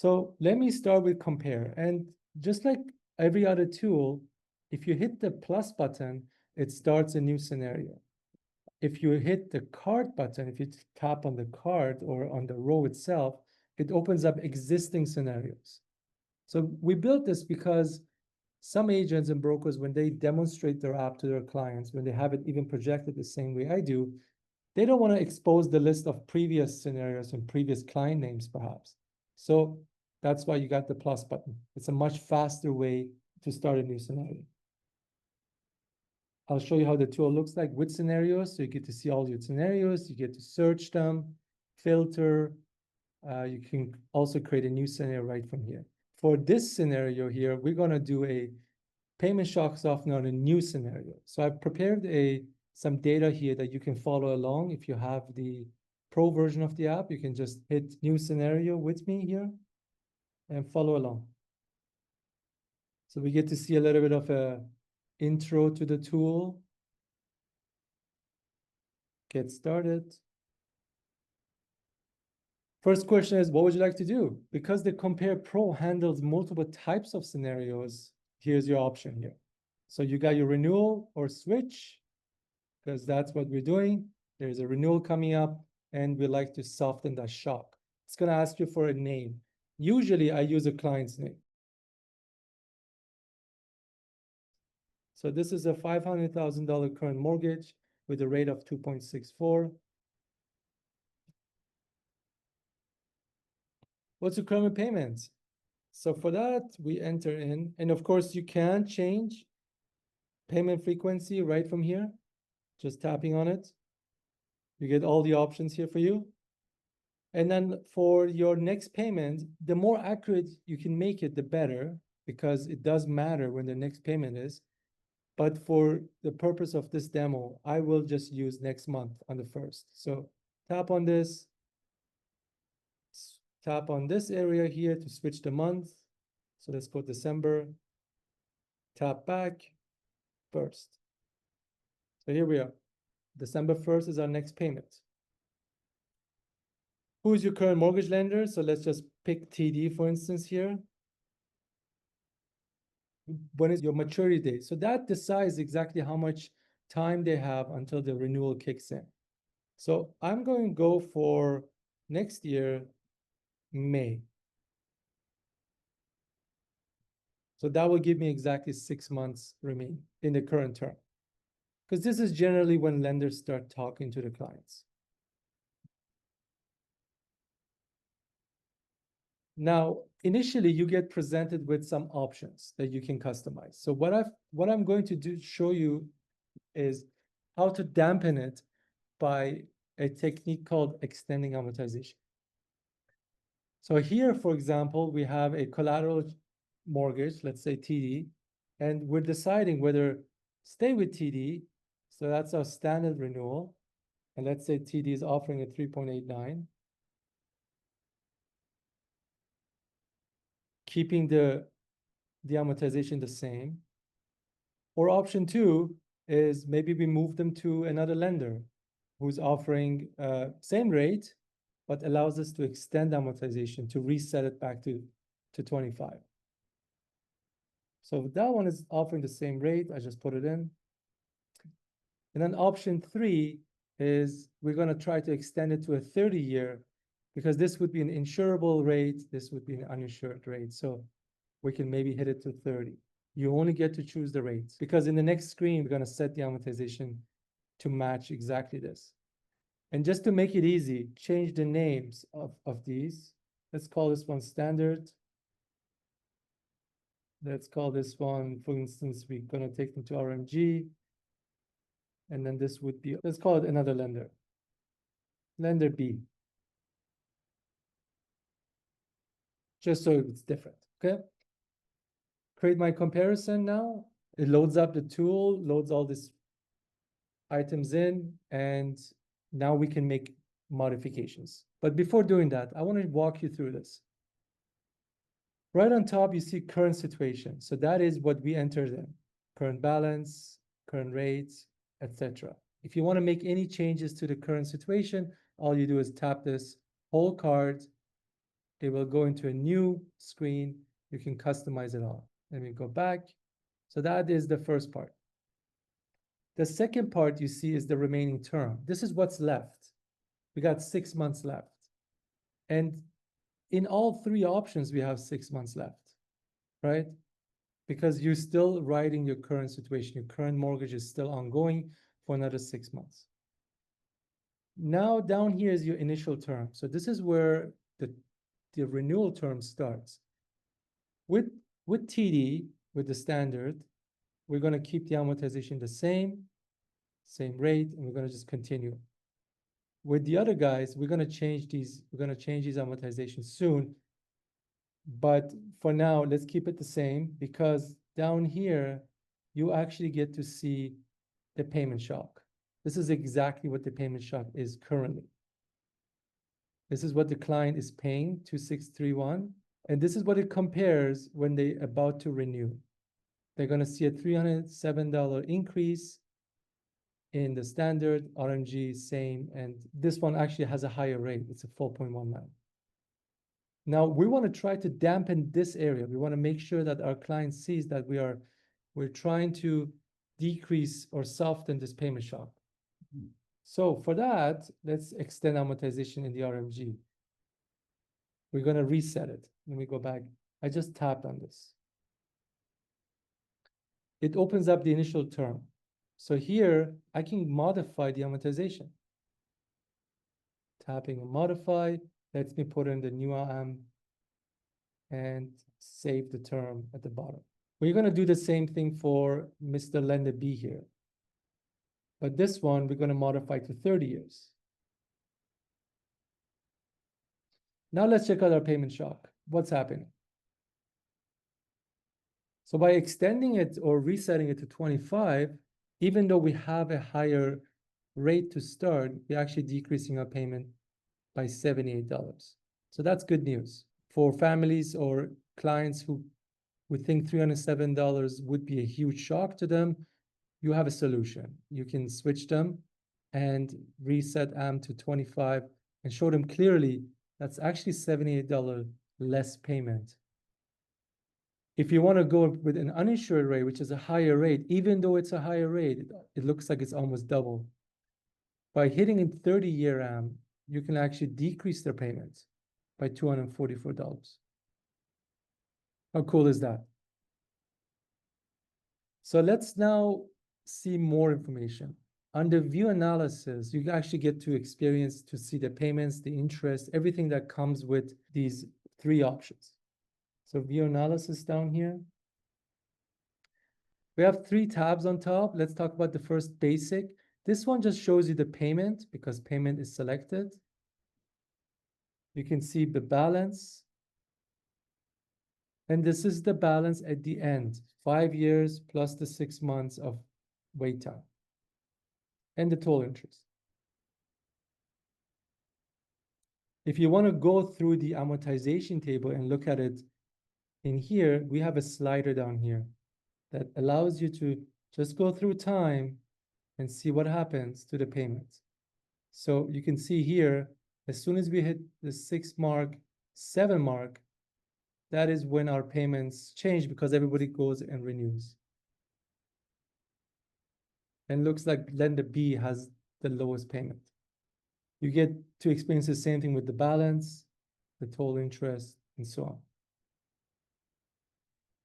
So let me start with compare. And just like every other tool, if you hit the plus button, it starts a new scenario. If you hit the card button, if you tap on the card or on the row itself, it opens up existing scenarios. So we built this because some agents and brokers, when they demonstrate their app to their clients, when they have it even projected the same way I do, they don't want to expose the list of previous scenarios and previous client names, perhaps. So that's why you got the plus button. It's a much faster way to start a new scenario. I'll show you how the tool looks like with scenarios. So you get to see all your scenarios, you get to search them, filter. You can also create a new scenario right from here. For this scenario here, we're going to do a payment shock softener on a new scenario. So I've prepared some data here that you can follow along. If you have the pro version of the app, you can just hit new scenario with me here and follow along. So we get to see a little bit of a intro to the tool. Get started. First question is, what would you like to do? Because the Compare Pro handles multiple types of scenarios, here's your option here. So you got your renewal or switch, because that's what we're doing. There's a renewal coming up, and we like to soften that shock. It's going to ask you for a name. Usually, I use a client's name. So this is a $500,000 current mortgage with a rate of 2.64. What's your current payments? So for that, we enter in, and of course, you can change payment frequency right from here. Just tapping on it. You get all the options here for you. And then for your next payment, the more accurate you can make it, the better, because it does matter when the next payment is. But for the purpose of this demo, I will just use next month on the 1st. So tap on this, tap on this area here to switch the month. So let's go December, tap back, 1st. So here we are. December 1st is our next payment. Who is your current mortgage lender? So let's just pick TD, for instance, here. When is your maturity date? So that decides exactly how much time they have until the renewal kicks in. So I'm going to go for next year, May. So that will give me exactly 6 months remaining in the current term. Because this is generally when lenders start talking to the clients. Now, initially, you get presented with some options that you can customize. So what I'm going to show you is how to dampen it by a technique called extending amortization. So here, for example, we have a collateral mortgage, let's say TD, and we're deciding whether stay with TD. So that's our standard renewal. And let's say TD is offering a 3.89. Keeping the amortization the same. Or option 2 is maybe we move them to another lender who's offering same rate, but allows us to extend amortization to reset it back to 25. So that one is offering the same rate. I just put it in. And then option 3 is we're going to try to extend it to a 30-year, because this would be an insurable rate. This would be an uninsured rate. So we can maybe hit it to 30. You only get to choose the rates, because in the next screen, we're going to set the amortization to match exactly this. And just to make it easy, change the names of these. Let's call this one standard. Let's call this one, for instance, we're going to take them to RMG. And then this would be, let's call it another lender. Lender B. Just so it's different, okay? Create my comparison now. It loads up the tool, loads all these items in, and now we can make modifications. But before doing that, I want to walk you through this. Right on top, you see current situation. So that is what we entered in. Current balance, current rates, etc. If you want to make any changes to the current situation, all you do is tap this whole card, it will go into a new screen. You can customize it all. Let me go back. So that is the first part. The second part you see is the remaining term. This is what's left. We got 6 months left. And in all three options, we have 6 months left, right? Because you're still writing your current situation. Your current mortgage is still ongoing for another 6 months. Now down here is your initial term. So this is where the renewal term starts. With TD, with the standard, we're going to keep the amortization the same rate, and we're going to just continue. With the other guys, we're going to change these amortizations soon. But for now, let's keep it the same, because down here, you actually get to see the payment shock. This is exactly what the payment shock is currently. This is what the client is paying, 2,631. And this is what it compares when they're about to renew. They're going to see a $307 increase in the standard, RMG, same. And this one actually has a higher rate. It's a 4.19. Now, we want to try to dampen this area. We want to make sure that our client sees that we're trying to decrease or soften this payment shock. So for that, let's extend amortization in the RMG. We're going to reset it. Let me go back. I just tapped on this. It opens up the initial term. So here, I can modify the amortization. Tapping on modify lets me put in the new AM and save the term at the bottom. We're going to do the same thing for Mr. Lender B here. But this one, we're going to modify to 30 years. Now let's check out our payment shock. What's happening? So by extending it or resetting it to 25, even though we have a higher rate to start, we're actually decreasing our payment by $78. So that's good news for families or clients who would think $307 would be a huge shock to them. You have a solution. You can switch them and reset AM to 25 and show them clearly that's actually $78 less payment. If you want to go with an uninsured rate, which is a higher rate, even though it's a higher rate, it looks like it's almost double. By hitting in 30-year AM, you can actually decrease their payments by $244. How cool is that? So let's now see more information. Under view analysis, you actually get to experience to see the payments, the interest, everything that comes with these three options. So view analysis down here. We have three tabs on top. Let's talk about the first, basic. This one just shows you the payment because payment is selected. You can see the balance. And this is the balance at the end, 5 years plus the 6 months of wait time and the total interest. If you want to go through the amortization table and look at it in here, we have a slider down here that allows you to just go through time and see what happens to the payments. So you can see here, as soon as we hit the 6 mark, 7 mark, that is when our payments change because everybody goes and renews. And looks like lender B has the lowest payment. You get to experience the same thing with the balance, the total interest, and so on.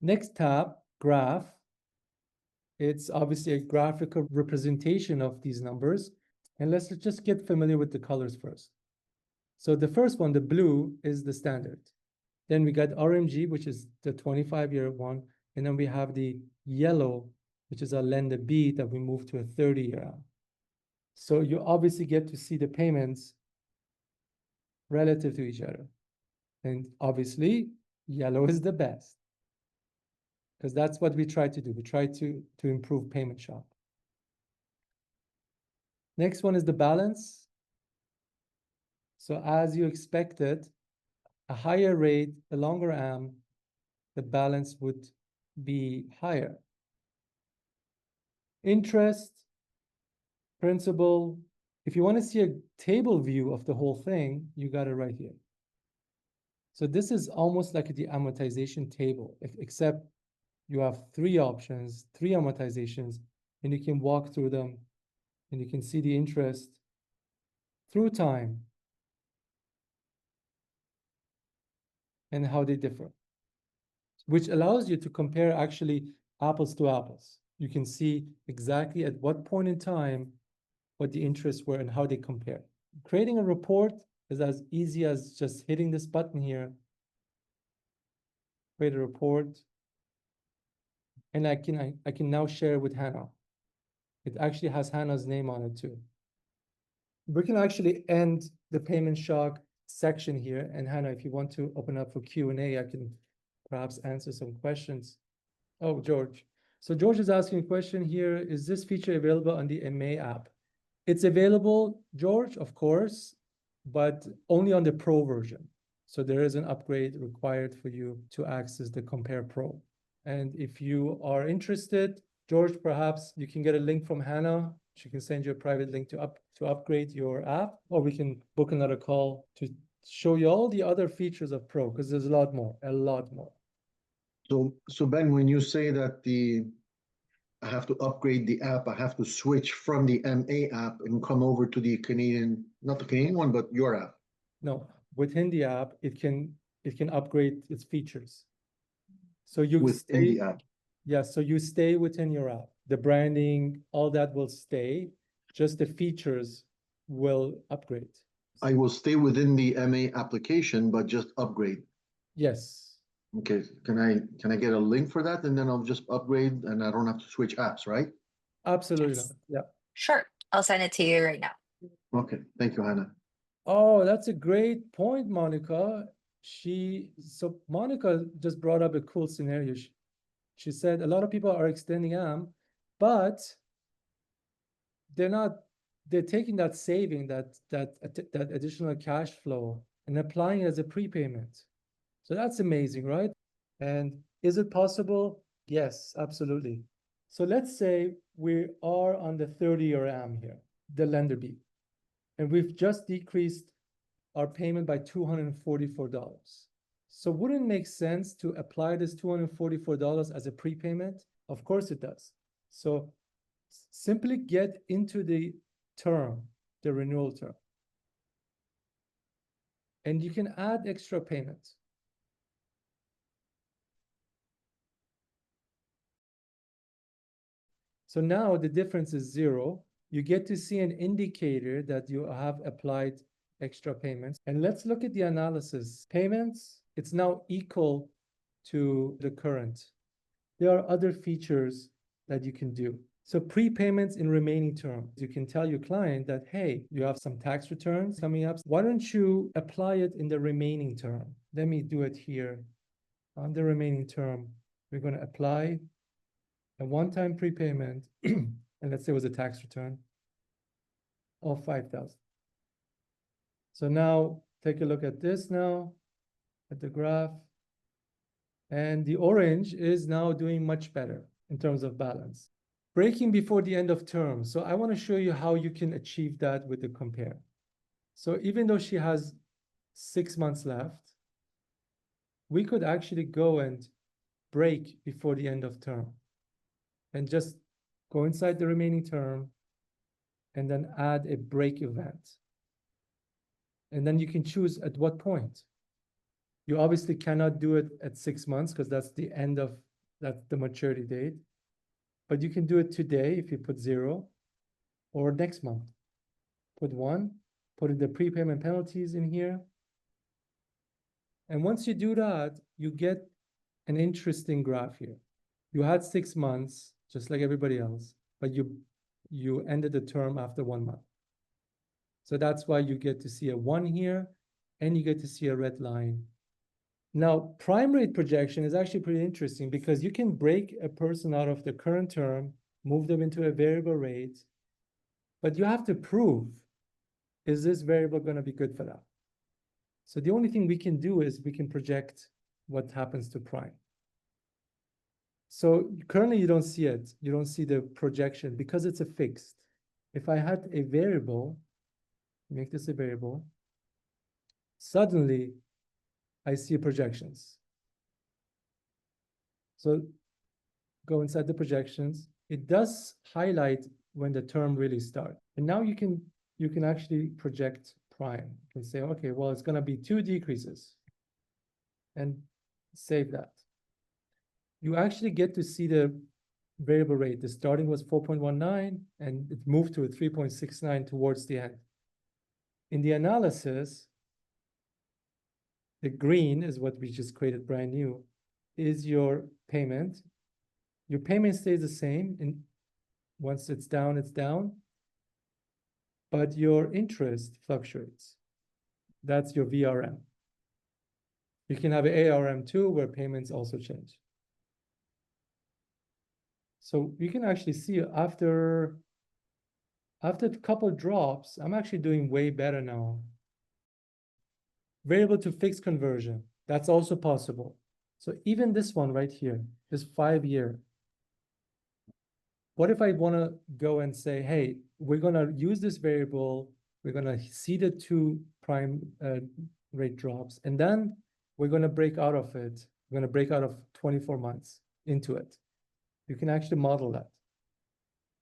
Next tab, graph. It's obviously a graphical representation of these numbers. And let's just get familiar with the colors first. So the first one, the blue, is the standard. Then we got RMG, which is the 25-year one. And then we have the yellow, which is our lender B that we moved to a 30-year. So you obviously get to see the payments relative to each other. And obviously, yellow is the best because that's what we try to do. We try to improve payment shock. Next one is the balance. So as you expected, a higher rate, the longer AM, the balance would be higher. Interest, principal. If you want to see a table view of the whole thing, you got it right here. So this is almost like the amortization table, except you have three options, three amortizations, and you can walk through them and you can see the interest through time and how they differ, which allows you to compare actually apples to apples. You can see exactly at what point in time what the interests were and how they compare. Creating a report is as easy as just hitting this button here, create a report, and I can now share it with Hannah. It actually has Hannah's name on it too. We can actually end the payment shock section here. And Hannah, if you want to open up for Q&A, I can perhaps answer some questions. Oh, George. So George is asking a question here. Is this feature available on the MA app? It's available, George, of course, but only on the Pro version. So there is an upgrade required for you to access the Compare Pro. And if you are interested, George, perhaps you can get a link from Hannah. She can send you a private link to upgrade your app, or we can book another call to show you all the other features of Pro, because there's a lot more, a lot more. So Ben, when you say that I have to upgrade the app, I have to switch from the MA app and come over to the Canadian, not the Canadian one, but your app. No, within the app, it can upgrade its features. So you within stay, the app. yeah, so you stay within your app. The branding, all that will stay. Just the features will upgrade. I will stay within the MA application, but just upgrade. Yes, Okay, can I get a link for that, and then I'll just upgrade, and I don't have to switch apps, right? absolutely Yes. not. Yeah. Sure. I'll send it to you right now. Okay, thank you, Hannah. Oh, that's a great point, Monica. So Monica just brought up a cool scenario. She said a lot of people are extending AM, but they're taking that saving, that additional cash flow and applying it as a prepayment. So that's amazing, right? And is it possible? Yes, absolutely. So let's say we are on the 30-year AM here, the lender B, and we've just decreased our payment by $244. So wouldn't it make sense to apply this $244 as a prepayment? Of course it does. So simply get into the term, the renewal term, and you can add extra payments. So now the difference is zero. You get to see an indicator that you have applied extra payments. And let's look at the analysis. Payments, it's now equal to the current. There are other features that you can do. So prepayments in remaining term. You can tell your client that, hey, you have some tax returns coming up. Why don't you apply it in the remaining term? Let me do it here. On the remaining term, we're going to apply a one-time prepayment, and let's say it was a tax return of 5,000. So now take a look at this now, at the graph. And the orange is now doing much better in terms of balance. Breaking before the end of term. So I want to show you how you can achieve that with the compare. So even though she has 6 months left, we could actually go and break before the end of term and just go inside the remaining term and then add a break event. And then you can choose at what point. You obviously cannot do it at 6 months because that's the maturity date. But you can do it today if you put 0, or next month. Put 1, put in the prepayment penalties in here. And once you do that, you get an interesting graph here. You had 6 months, just like everybody else, but you ended the term after 1 month. So that's why you get to see a 1 here, and you get to see a red line. Now, prime rate projection is actually pretty interesting because you can break a person out of the current term, move them into a variable rate, but you have to prove, is this variable going to be good for that? So the only thing we can do is we can project what happens to prime. So currently you don't see it. You don't see the projection because it's a fixed. If I had a variable, make this a variable, suddenly I see projections. So go inside the projections. It does highlight when the term really starts. And now you can actually project prime. You can say, okay, well, it's going to be 2 decreases and save that. You actually get to see the variable rate. The starting was 4.19 and it moved to a 3.69 towards the end. In the analysis, the green is what we just created brand new, is your payment. Your payment stays the same, and once it's down, but your interest fluctuates. That's your VRM. You can have an ARM too, where payments also change. So you can actually see after a couple drops, I'm actually doing way better now. Variable to fixed conversion, that's also possible. So even this one right here, this 5-year. What if I want to go and say, hey, we're going to use this variable, we're going to see the 2 prime rate drops, and then we're going to break out of it. We're going to break out of 24 months into it. You can actually model that.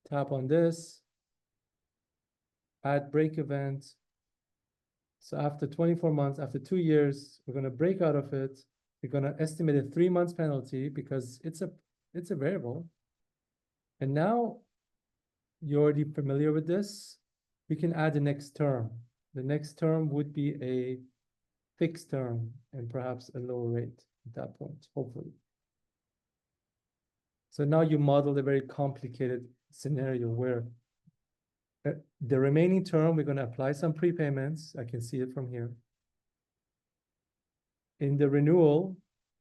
Tap on this, add break event. So after 24 months, after 2 years, we're going to break out of it. We're going to estimate a 3 months penalty because it's a variable. And now you're already familiar with this. We can add the next term. The next term would be a fixed term and perhaps a lower rate at that point, hopefully. So now you model a very complicated scenario where the remaining term, we're going to apply some prepayments. I can see it from here. In the renewal,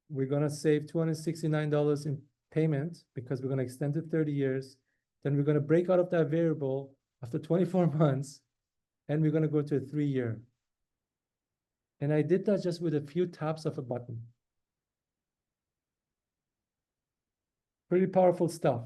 we're going to save $269 in payment because we're going to extend it 30 years. Then we're going to break out of that variable after 24 months, and we're going to go to a 3-year. And I did that just with a few taps of a button. Pretty powerful stuff.